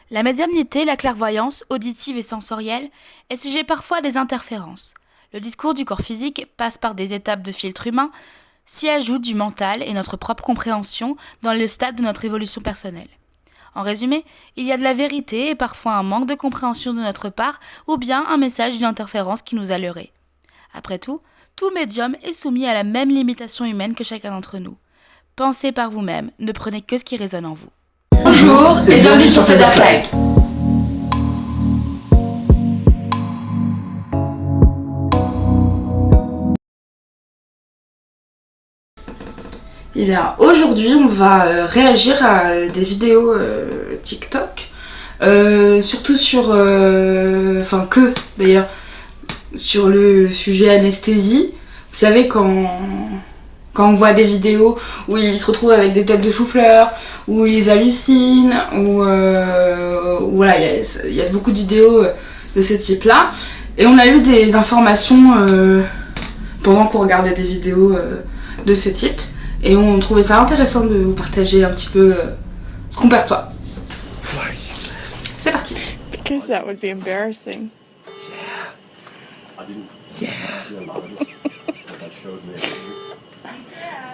La médiumnité, la clairvoyance, auditive et sensorielle, est sujet parfois à des interférences. Le discours du corps physique passe par des étapes de filtre humain, s'y ajoute du mental et notre propre compréhension dans le stade de notre évolution personnelle. En résumé, il y a de la vérité et parfois un manque de compréhension de notre part ou bien un message d'une interférence qui nous a leurrés. Après tout médium est soumis à la même limitation humaine que chacun d'entre nous. Pensez par vous-même, ne prenez que ce qui résonne en vous. Bonjour et bienvenue sur Featherfly. Et bien aujourd'hui on va réagir à des vidéos TikTok, surtout sur, sur le sujet anesthésie. Vous savez quand on voit des vidéos où ils se retrouvent avec des têtes de chou-fleur, où ils hallucinent, où voilà, il y a beaucoup de vidéos de ce type-là. Et on a eu des informations pendant qu'on regardait des vidéos de ce type. Et on trouvait ça intéressant de vous partager un petit peu ce qu'on perçoit. C'est parti. Because that would be embarrassing.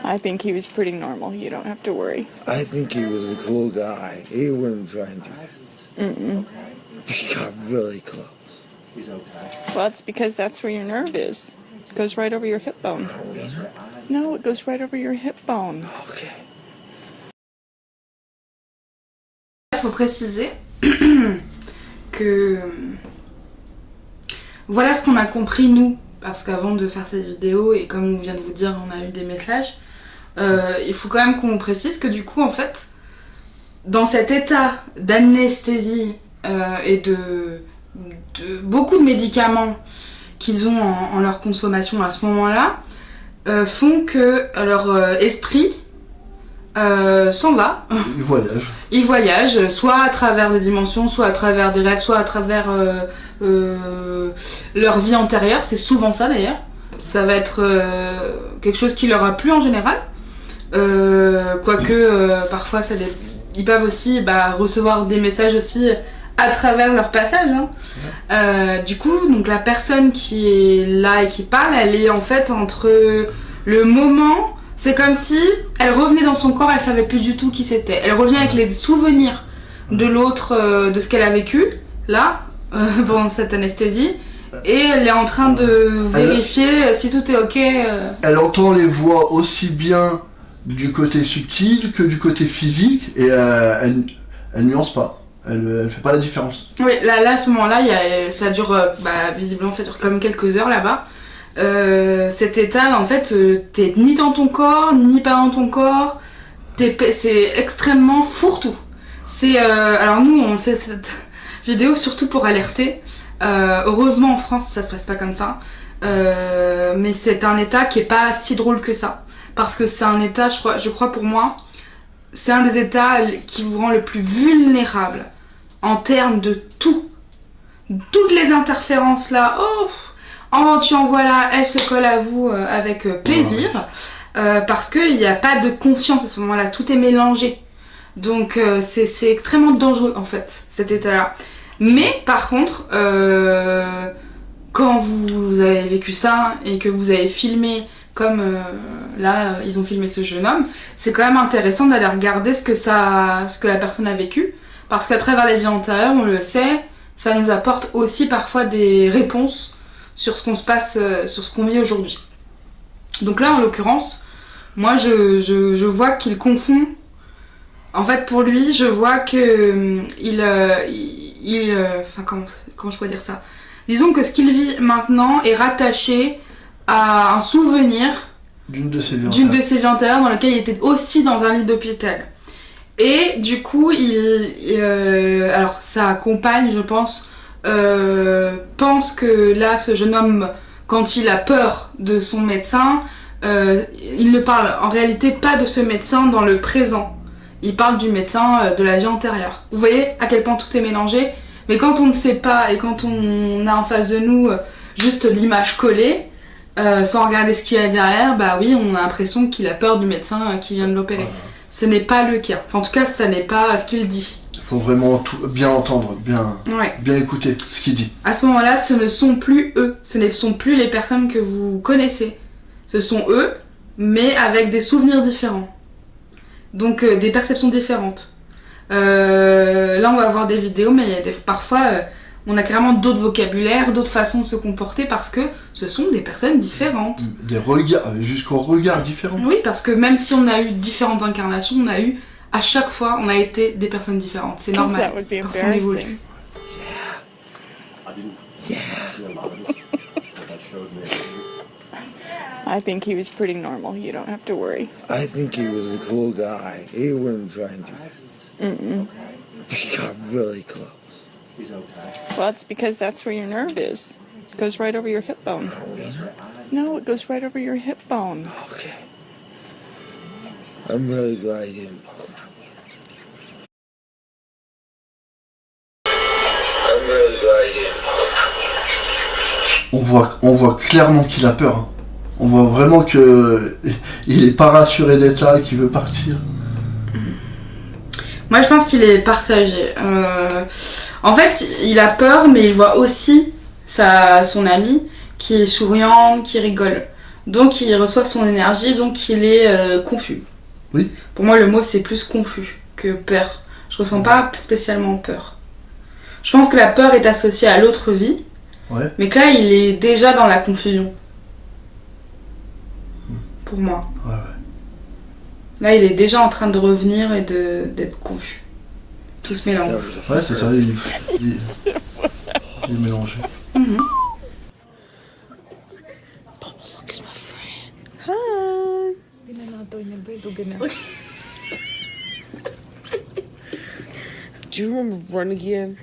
I think he was pretty normal. You don't have to worry. I think he was a cool guy. He wouldn't try and do this. He got really close. Well, it's because that's where your nerve is. It goes right over your hip bone. No, it goes right over your hip bone. Okay. Il faut préciser que voilà ce qu'on a compris nous, parce qu'avant de faire cette vidéo, et comme on vient de vous dire, on a eu des messages, il faut quand même qu'on précise que du coup en fait, dans cet état d'anesthésie et de beaucoup de médicaments qu'ils ont en leur consommation à ce moment-là, font que leur esprit s'en va. Ils voyagent, soit à travers des dimensions, soit à travers des rêves, soit à travers leur vie antérieure. C'est souvent ça d'ailleurs. Ça va être quelque chose qui leur a plu en général. Quoique parfois ils peuvent aussi recevoir des messages aussi à travers leur passage. Du coup, donc la personne qui est là et qui parle, elle est en fait entre le moment. C'est comme si elle revenait dans son corps, elle savait plus du tout qui c'était. Elle revient avec les souvenirs de l'autre, de ce qu'elle a vécu, là, pendant cette anesthésie. Et elle est en train de vérifier si tout est ok. Elle entend les voix aussi bien du côté subtil que du côté physique et elle nuance pas. Elle fait pas la différence. Oui, là à ce moment-là, ça dure, visiblement ça dure comme quelques heures là-bas. Cet état, en fait, t'es ni dans ton corps, ni pas dans ton corps. C'est extrêmement fourre-tout. Alors nous, on fait cette vidéo surtout pour alerter. Heureusement en France, ça se passe pas comme ça. Mais c'est un état qui est pas si drôle que ça. Parce que c'est un état, je crois pour moi, c'est un des états qui vous rend le plus vulnérable en termes de tout. Toutes les interférences là, tu en vois là, elle se colle à vous avec plaisir. Parce qu'il n'y a pas de conscience à ce moment-là, tout est mélangé. Donc c'est extrêmement dangereux en fait, cet état-là. Mais par contre, quand vous avez vécu ça et que vous avez filmé comme là ils ont filmé ce jeune homme, c'est quand même intéressant d'aller regarder ce que la personne a vécu, parce qu'à travers les vies antérieures, on le sait, ça nous apporte aussi parfois des réponses sur ce qu'on se passe, sur ce qu'on vit aujourd'hui. Donc là en l'occurrence, moi je vois qu'il confond. En fait pour lui, je vois que comment je pourrais dire ça, disons que ce qu'il vit maintenant est rattaché à un souvenir d'une de ses vies antérieures dans lequel il était aussi dans un lit d'hôpital. Et du coup, alors sa compagne, je pense que là, ce jeune homme, quand il a peur de son médecin, il ne parle en réalité pas de ce médecin dans le présent. Il parle du médecin de la vie antérieure. Vous voyez à quel point tout est mélangé. Mais quand on ne sait pas et quand on a en face de nous juste l'image collée, sans regarder ce qu'il y a derrière, oui, on a l'impression qu'il a peur du médecin qui vient de l'opérer. Ce n'est pas le cas. Enfin, en tout cas, ça n'est pas ce qu'il dit. Faut vraiment bien entendre, Ouais. bien écouter ce qu'il dit. À ce moment-là, ce ne sont plus eux. Ce ne sont plus les personnes que vous connaissez. Ce sont eux, mais avec des souvenirs différents. Donc des perceptions différentes. Là, on va voir des vidéos, mais parfois, on a carrément d'autres vocabulaires, d'autres façons de se comporter parce que ce sont des personnes différentes. Des regards, jusqu'au regard différent. Oui, parce que même si on a eu différentes incarnations, on a eu, à chaque fois, on a été des personnes différentes. C'est Because normal. that would be Parce qu'on évolue. embarrassing. I think he was pretty normal. You don't have to worry. I think he was a cool guy. He wouldn't try and do this. He got really close. Well, it's because that's where your nerve is. It goes right over your hip bone. No, it goes right over your hip bone. Okay. I'm really glad you didn't poke him. I'm really glad you didn't poke him. On voit clairement qu'il a peur. Hein. On voit vraiment que il est pas rassuré d'être là, qu'il veut partir. Moi, je pense qu'il est partagé. En fait, il a peur, mais il voit aussi son ami qui est souriant, qui rigole. Donc, il reçoit son énergie, donc il est confus. Oui. Pour moi, le mot, c'est plus confus que peur. Je ressens pas spécialement peur. Je pense que la peur est associée à l'autre vie, Ouais. mais que là, il est déjà dans la confusion. Pour moi. Ouais. Là, il est déjà en train de revenir et d'être confus. Tout se mélange. Ouais, c'est ça, il est mélangé. Mhm. Hi. Do you remember Run Again?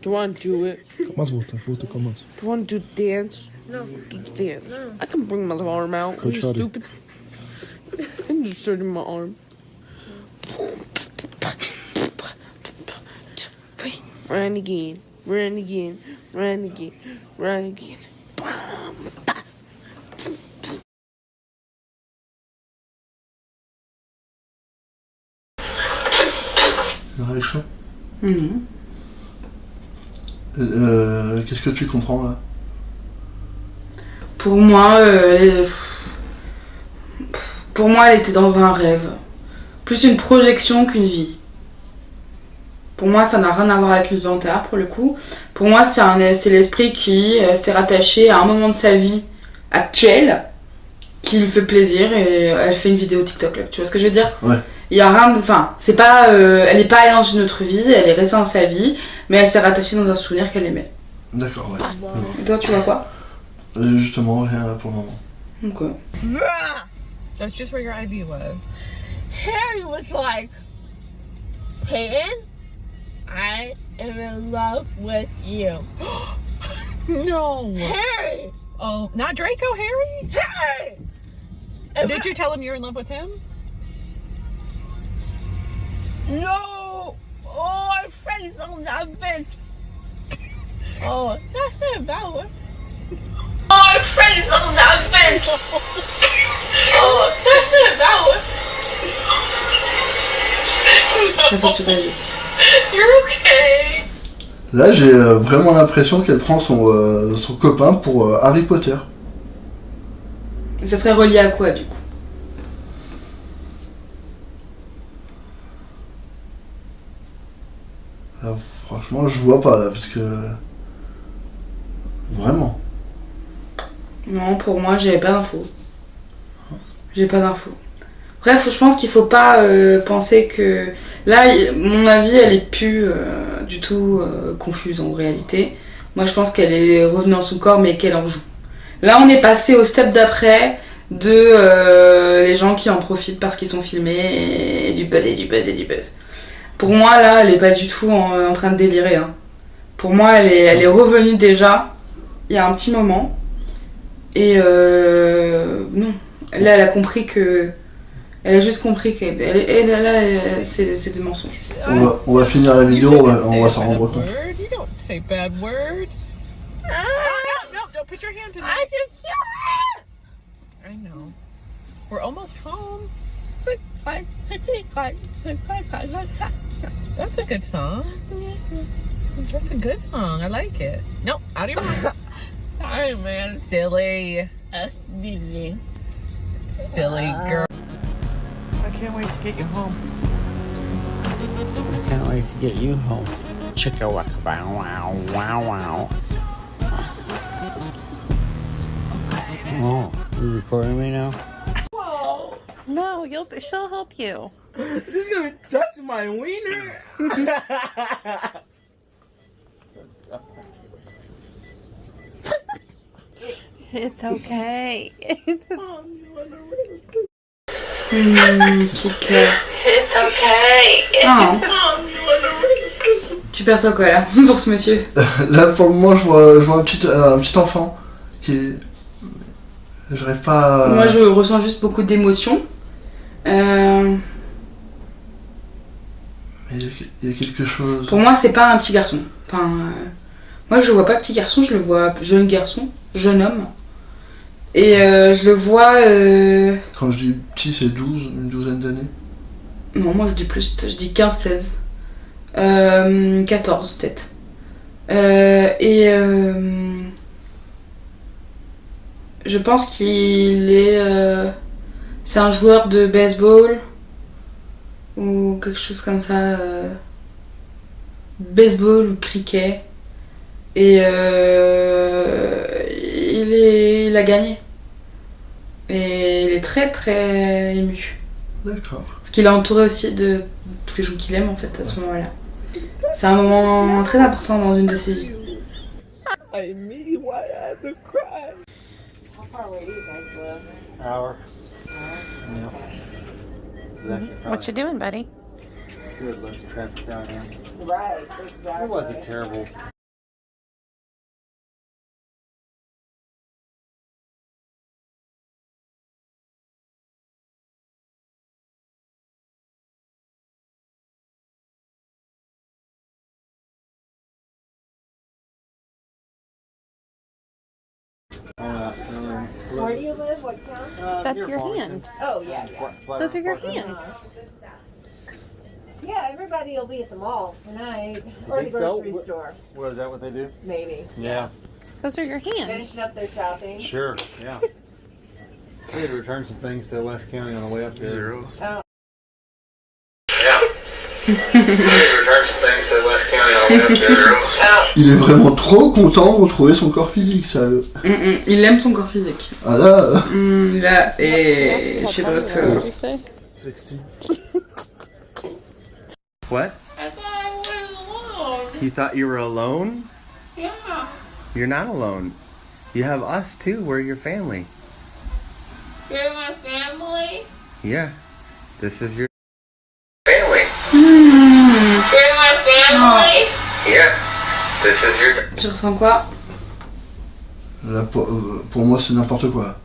Do you want to do it? Mas volta começa. Do you want to do the dance? No. Do the dance. No. I can bring my arm out. Are you try to. stupid? I can just start in my arm. Run again. Run again. Run again. Run again. Une réaction. Mhm. Qu'est-ce que tu comprends là? Pour moi, elle était dans un rêve. Plus une projection qu'une vie. Pour moi, ça n'a rien à voir avec une vie antérieure pour le coup. Pour moi, c'est l'esprit qui s'est rattaché à un moment de sa vie actuelle qui lui fait plaisir et elle fait une vidéo TikTok là. Tu vois ce que je veux dire? Ouais. Il y a rien de... Enfin, c'est pas... elle est pas allée dans une autre vie, elle est restée dans sa vie, mais elle s'est rattachée dans un souvenir qu'elle aimait. D'accord, ouais. Et toi, tu vois quoi? Justement, rien là pour le moment. Ok. That's just where your IV was. Harry was like, Peyton, I am in love with you. No. Harry! Oh, not Draco, Harry? Harry! Did you tell him you're in love with him? No! Oh, I'm friends on that bitch. Oh, that's it, that one. Oh, I'm friends on that bitch. Oh, that's it, that one. Ça faut que tu réagisses. You're okay. Là, j'ai vraiment l'impression qu'elle prend son copain pour Harry Potter. Ça serait relié à quoi du coup? Là, franchement, je vois pas là, parce que... Vraiment. Non, pour moi, j'avais pas d'infos. J'ai pas d'infos. Bref, je pense qu'il faut pas penser que... Là, mon avis, elle est plus du tout confuse en réalité. Moi, je pense qu'elle est revenue dans son corps, mais qu'elle en joue. Là, on est passé au step d'après de les gens qui en profitent parce qu'ils sont filmés et du buzz et du buzz et du buzz. Pour moi, là, elle est pas du tout en train de délirer. Hein. Pour moi, elle est revenue déjà, il y a un petit moment. Et non. Là, elle a compris que... Elle a juste compris que c'est des mensonges. On va finir la vidéo, on va s'en rendre compte. You don't say bad words. No, don't put your hand in it. I can feel it. I know. We're almost home. Click, clack, click, clack, click, clack, clack, clack, clack. That's a good song. That's a good song. I like it. No, out of your mouth. Sorry, man. Silly. Silly. Silly girl. I can't wait to get you home. I can't wait to get you home. Chicka wacka bow wow wow wow. Oh, you recording me now? Whoa. No, she'll help you. She's gonna touch my wiener. It's okay. Petit cœur. It's okay. Ah. Tu perçois quoi là pour ce monsieur? Là pour le moment je vois un petit enfant qui est... J'arrive pas à... Moi je ressens juste beaucoup d'émotions. Il y a quelque chose... Pour moi c'est pas un petit garçon. Enfin, moi je le vois pas petit garçon, je le vois jeune garçon, jeune homme. Et je le vois... Quand je dis petit c'est 12, une douzaine d'années. Non, moi je dis plus, je dis 15-16. 14 peut-être. Je pense qu'il est... c'est un joueur de baseball ou quelque chose comme ça. Baseball ou cricket. Et il a gagné. Et il est très très ému. D'accord. Parce qu'il est entouré aussi de tous les gens qu'il aime en fait à ce moment-là. C'est un moment très important dans une de ses vies. I me why I had to cry. How far away do you guys live? Hour. What you doing, buddy? Good, less traffic down here. Right, exactly. It wasn't terrible. Where do you live? What town? That's your hand. Oh, yeah. Those are your hands. Yeah, everybody will be at the mall tonight. You Or the think so? grocery store. What, is that what they do? Maybe. Yeah. Those are your hands. Finishing up their shopping. Sure, yeah. We had to return some things to West County on the way up there. Zeros. Oh. Yeah. We had to return some things to West County on the way up there. Zeros. Il est vraiment trop content de retrouver son corps physique, ça. Il aime son corps physique. Ah là... Là, et je suis de retour. 16. What? I thought I was alone. You thought you were alone? Yeah. You're not alone. You have us too. We're your family. You're my family. Yeah. This is your family. You're my family. Yeah. This is your... Tu ressens quoi? Là, pour moi c'est n'importe quoi.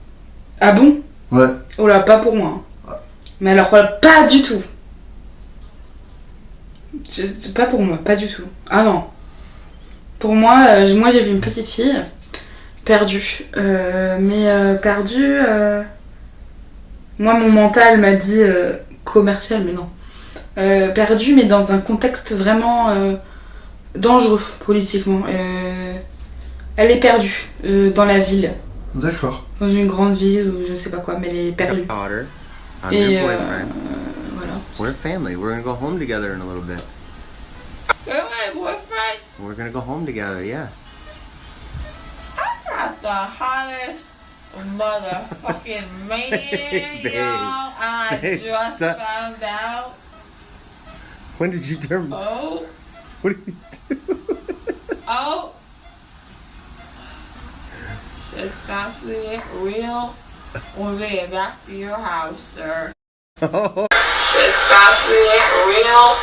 Ah bon? Ouais. Oh là, pas pour moi. Mais alors pas du tout. C'est pas pour moi, pas du tout. Ah non. Pour moi, moi j'ai vu une petite fille perdue. Perdue... Moi mon mental m'a dit commercial, mais non. Perdue, mais dans un contexte vraiment dangereux politiquement. Elle est perdue dans la ville. D'accord. Dans une grande ville ou je sais pas quoi, mais elle est perdue. I'm Et your boyfriend. voilà. We're family. We're gonna go home together in a little bit. You're my boyfriend. We're gonna go home together, yeah. I'm not the hottest motherfucking man, Babe, y'all. I babe, just stop. found out. When did you turn... Oh, What do you do? oh. It's about to get real. We'll be back to your house, sir. It's about to get real.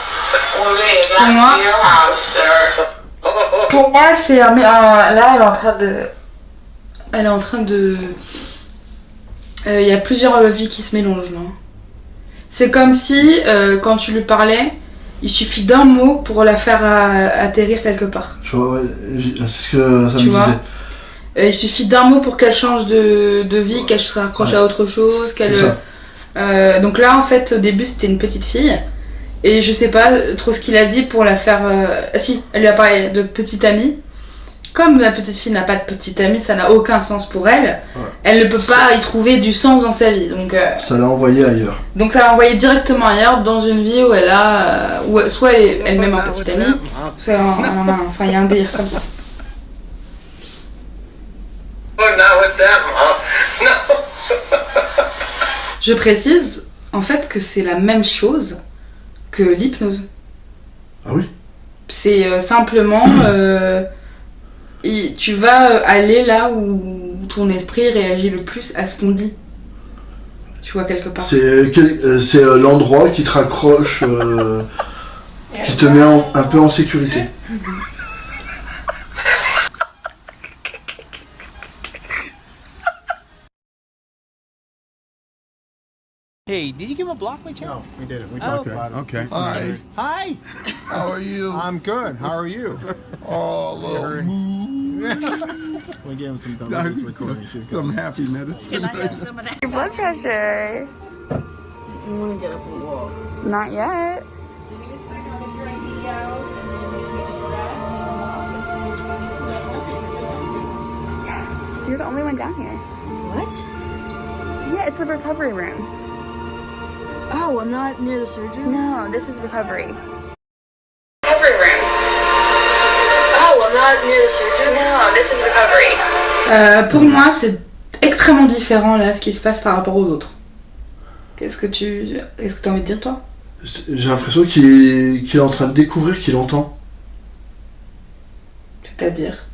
We'll be back to your house, sir. Pour moi, c'est là, elle est en train de. Il y a plusieurs vies qui se mélangent là. C'est comme si, quand tu lui parlais, il suffit d'un mot pour la faire atterrir quelque part. Tu vois, ouais, c'est ce que ça Tu me vois disait. Il suffit d'un mot pour qu'elle change de vie, qu'elle se raccroche à autre chose, qu'elle. C'est ça. Donc là, en fait, au début, c'était une petite fille. Et je sais pas trop ce qu'il a dit pour la faire... Ah si, elle lui a parlé de petite amie. Comme la petite fille n'a pas de petite amie, ça n'a aucun sens pour elle. Ouais. Elle ne peut pas y trouver du sens dans sa vie. Donc, ça l'a envoyée ailleurs. Donc ça l'a envoyée directement ailleurs, dans une vie où elle a... où soit elle-même un petit ami, soit enfin il y a un délire comme ça. Je précise en fait que c'est la même chose que l'hypnose. Ah oui. C'est simplement... tu vas aller là où ton esprit réagit le plus à ce qu'on dit. Tu vois, quelque part. C'est l'endroit qui te raccroche, qui te met un peu en sécurité. Hey, did you give him a block by chance? No, we didn't. We talked about it. Okay. Hi. Hi. How are you? I'm good. How are you? Oh, little we gave him some delicious recording. Some happy medicine. Can I have some of that? Your blood pressure. You want to get up and walk? Not yet. Give me a second. I'll get your ID out, and then you can get dressed. You're the only one down here. What? Yeah, it's a recovery room. Oh, I'm not near the surgery? No, this is recovery. Recovery room. Oh, I'm not near the surgery? No, this is recovery. Pour moi, c'est extrêmement différent là, ce qui se passe par rapport aux autres. Qu'est-ce que tu as envie de dire, toi? J'ai l'impression qu'il est en train de découvrir qu'il entend. C'est-à-dire?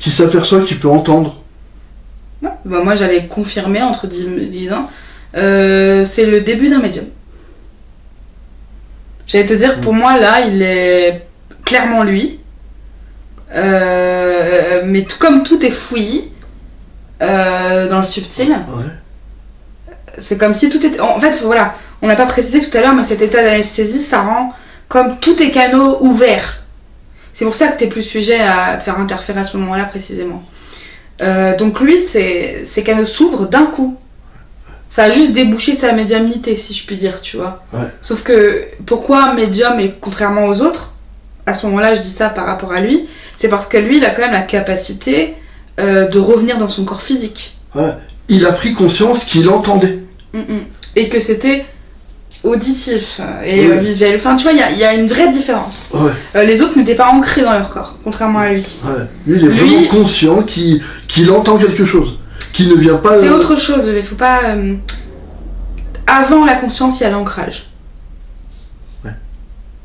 Qu'il s'aperçoit qu'il peut entendre. Non, bah moi j'allais confirmer entre disant c'est le début d'un médium. J'allais te dire, pour moi là, il est clairement lui. Mais comme tout est fouillis dans le subtil, c'est comme si tout était... En fait, voilà, on n'a pas précisé tout à l'heure, mais cet état d'anesthésie, ça rend comme tous tes canaux ouverts. C'est pour ça que tu es plus sujet à te faire interférer à ce moment-là précisément. Donc lui, ses canaux s'ouvrent d'un coup. Ça a juste débouché sa médiumnité, si je puis dire, tu vois. Ouais. Sauf que, pourquoi médium et contrairement aux autres, à ce moment-là, je dis ça par rapport à lui, c'est parce que lui, il a quand même la capacité de revenir dans son corps physique. Ouais. Il a pris conscience qu'il entendait. Et que c'était auditif et visuel. Enfin, tu vois, il y a une vraie différence. Ouais. Les autres n'étaient pas ancrés dans leur corps, contrairement à lui. Ouais. Lui, il est vraiment conscient qu'il entend quelque chose. Qui ne vient pas... C'est autre chose, il faut pas... Avant la conscience, il y a l'ancrage. Ouais.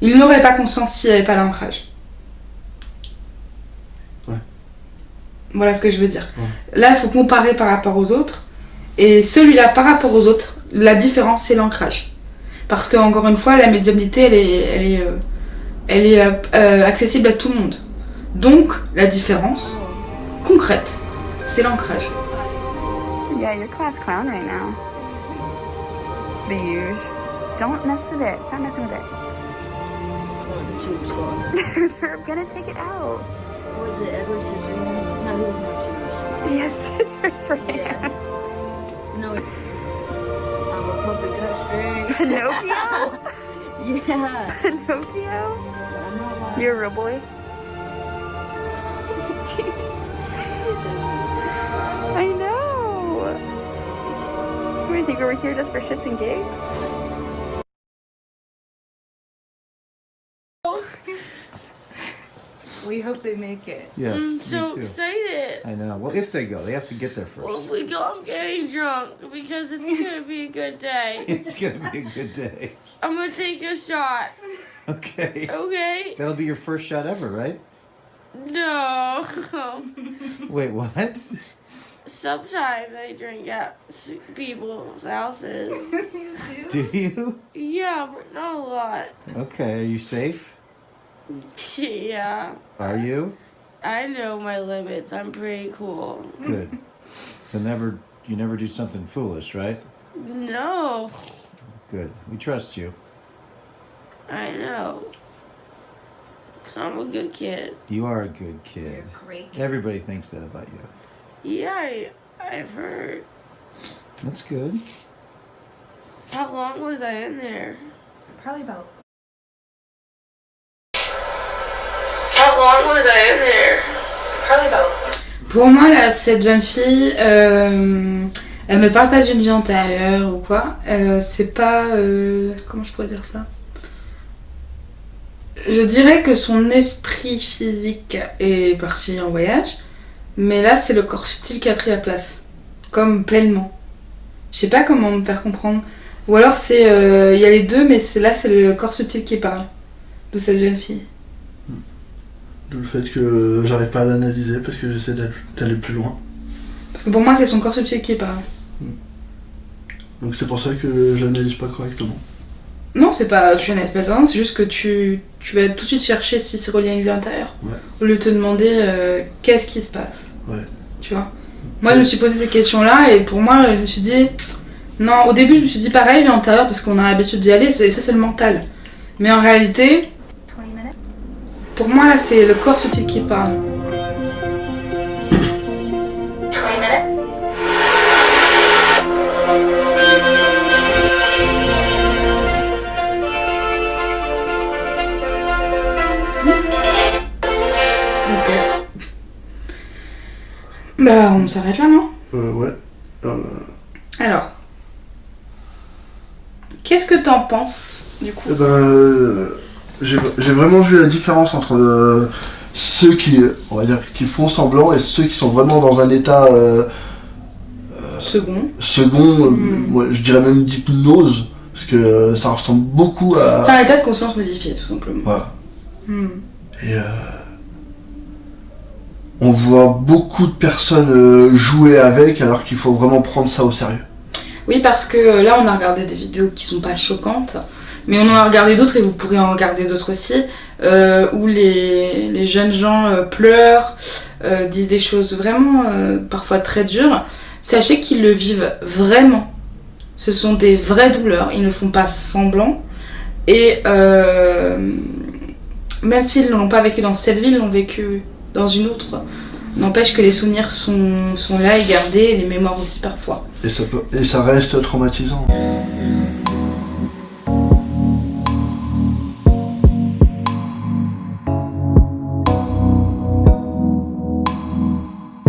Il n'aurait pas conscience s'il n'y avait pas l'ancrage. Ouais. Voilà ce que je veux dire. Ouais. Là, il faut comparer par rapport aux autres. Et celui-là, par rapport aux autres, la différence, c'est l'ancrage. Parce que, encore une fois, la médiumnité, elle est accessible à tout le monde. Donc, la différence concrète, c'est l'ancrage. Yeah, you're class clown right now. The huge. Don't mess with it. Stop messing with it. Oh, the tube's gone. They're gonna take it out. Was it Edward Scissorhands? No, he doesn't have tubes. He has scissors for hands. No, it's... I'm a puppet got strings. Pinocchio? Yeah. Pinocchio? I'm not lying. You're a real boy? I know. What do you think, we were here just for shits and gigs? We hope they make it. Yes, I'm so excited. I know. Well, if they go, they have to get there first. Well, if we go, I'm getting drunk because it's gonna be a good day. It's gonna be a good day. I'm gonna take a shot. Okay. Okay? That'll be your first shot ever, right? No. Wait, what? Sometimes I drink at people's houses. Do you? Yeah, but not a lot. Okay, are you safe? Yeah. Are you? I know my limits. I'm pretty cool. Good. You never do something foolish, right? No. Good. We trust you. I know. I'm a good kid. You are a good kid. You're a great kid. Everybody thinks that about you. Yeah, I've heard. That's good. How long was I in there? Probably about. How long was I in there? Probably about. Pour moi, là, cette jeune fille, elle ne parle pas d'une vie antérieure ou quoi. C'est pas... comment je pourrais dire ça? Je dirais que son esprit physique est parti en voyage, mais là, c'est le corps subtil qui a pris la place. Comme pleinement. Je sais pas comment me faire comprendre. Ou alors, c'est... y a les deux, mais là, c'est le corps subtil qui parle. De cette jeune fille. D'où le fait que j'arrive pas à l'analyser parce que j'essaie d'aller plus loin. Parce que pour moi, c'est son corps subtil qui parle. Donc c'est pour ça que je l'analyse pas correctement. Non, c'est pas tu n'analyses pas vraiment, c'est juste que tu vas tout de suite chercher si c'est relié à une vie intérieure. Ouais. Au lieu de te demander qu'est-ce qui se passe. Ouais. Tu vois. Moi, je me suis posé ces questions-là et pour moi, je me suis dit... Non, au début, je me suis dit pareil, vie antérieure, parce qu'on a l'habitude d'y aller, ça c'est le mental. Mais en réalité... Pour moi, là, c'est le corps subtil qui parle. Ok. Bah, on s'arrête là, non? Ouais. Alors, qu'est-ce que t'en penses, du coup? J'ai vraiment vu la différence entre ceux qui, on va dire, qui font semblant et ceux qui sont vraiment dans un état second, moi, je dirais même d'hypnose, parce que ça ressemble beaucoup à... C'est un état de conscience modifié, tout simplement. Voilà. Et on voit beaucoup de personnes jouer avec, alors qu'il faut vraiment prendre ça au sérieux. Oui, parce que là, on a regardé des vidéos qui sont pas choquantes, mais on en a regardé d'autres et vous pourrez en regarder d'autres aussi, où les jeunes gens pleurent, disent des choses vraiment parfois très dures. Sachez qu'ils le vivent vraiment. Ce sont des vraies douleurs, ils ne font pas semblant. Et même s'ils ne l'ont pas vécu dans cette ville, ils l'ont vécu dans une autre. N'empêche que les souvenirs sont là et gardés, et les mémoires aussi parfois. Et ça reste traumatisant.